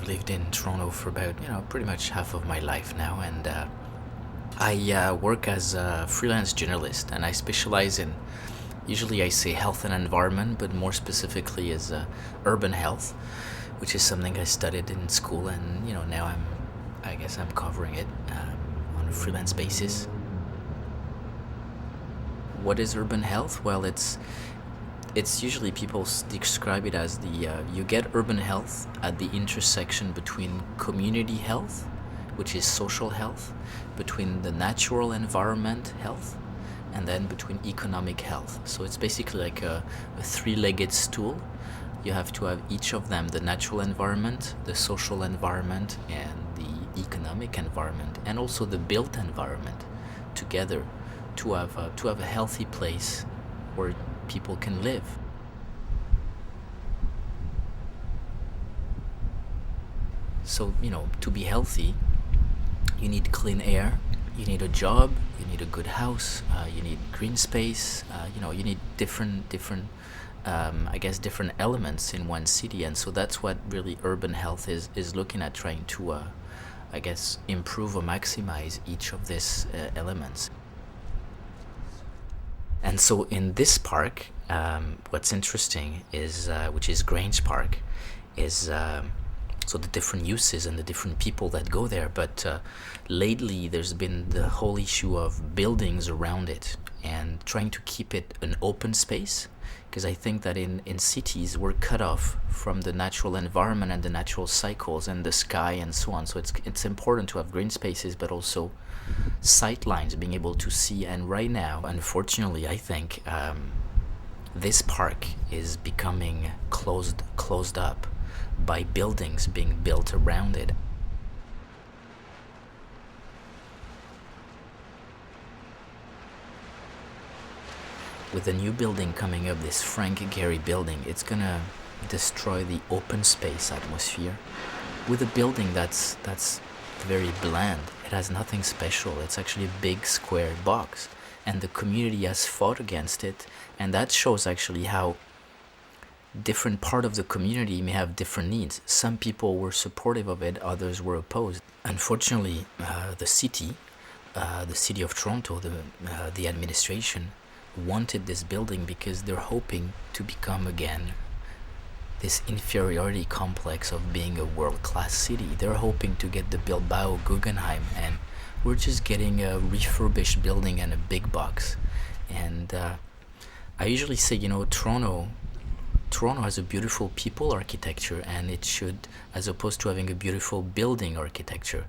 I've lived in Toronto for about, pretty much half of my life now, and I work as a freelance journalist, and I specialize in, usually I say health and environment, but more specifically is urban health, which is something I studied in school, and now I guess I'm covering it on a freelance basis. What is urban health? Well, it's usually people describe it as you get urban health at the intersection between community health, which is social health, between the natural environment health, and then between economic health. So it's basically like a three-legged stool. You have to have each of them, the natural environment, the social environment, and the economic environment, and also the built environment together to have a healthy place where people can live. So, to be healthy, you need clean air, you need a job, you need a good house, you need green space, you need different different elements in one city. And so that's what really urban health is looking at, trying to improve or maximize each of these elements. And so in this park, what's interesting is, which is Grange Park, is so the different uses and the different people that go there. But lately there's been the whole issue of buildings around it and trying to keep it an open space, because I think that in cities we're cut off from the natural environment and the natural cycles and the sky and so on. So it's important to have green spaces, but also sight lines, being able to see. And right now, unfortunately, I think this park is becoming closed up by buildings being built around it. With the new building coming up, this Frank Gehry building, it's gonna destroy the open space atmosphere with a building that's very bland. It has nothing special. It's actually a big square box, and the community has fought against it, and that shows actually how different part of the community may have different needs. Some people were supportive of it, others were opposed. Unfortunately, the city of Toronto, the administration wanted this building because they're hoping to become again this inferiority complex of being a world-class city. They're hoping to get the Bilbao Guggenheim, and we're just getting a refurbished building and a big box. And I usually say, Toronto has a beautiful people architecture, and it should, as opposed to having a beautiful building architecture,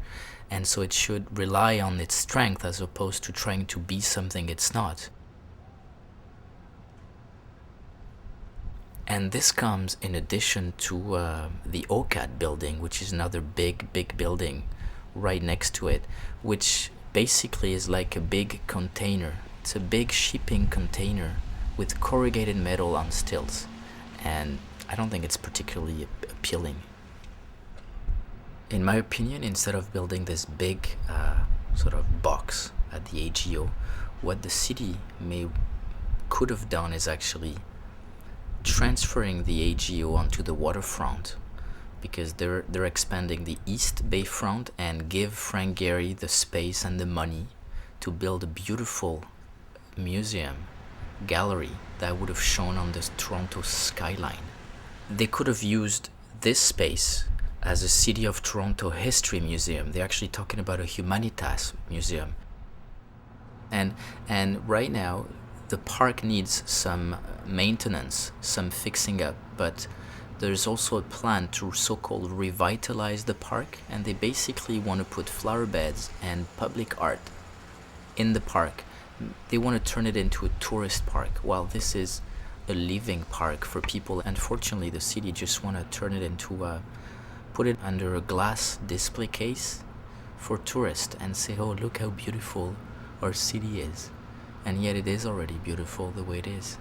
and so it should rely on its strength as opposed to trying to be something it's not. And this comes in addition to the OCAD building, which is another big building right next to it, which basically is like a big container. It's a big shipping container with corrugated metal on stilts, and I don't think it's particularly appealing. In my opinion, instead of building this big sort of box at the AGO, what the city could have done is actually transferring the AGO onto the waterfront, because they're expanding the East Bay front, and give Frank Gehry the space and the money to build a beautiful museum gallery that would have shown on the Toronto skyline. They could have used this space as a City of Toronto history museum. They're actually talking about a Humanitas museum. And right now the park needs some maintenance, some fixing up, but there's also a plan to so-called revitalize the park, and they basically want to put flower beds and public art in the park. They want to turn it into a tourist park, while this is a living park for people. Unfortunately, the city just want to turn it into put it under a glass display case for tourists and say, oh, look how beautiful our city is. And yet it is already beautiful the way it is.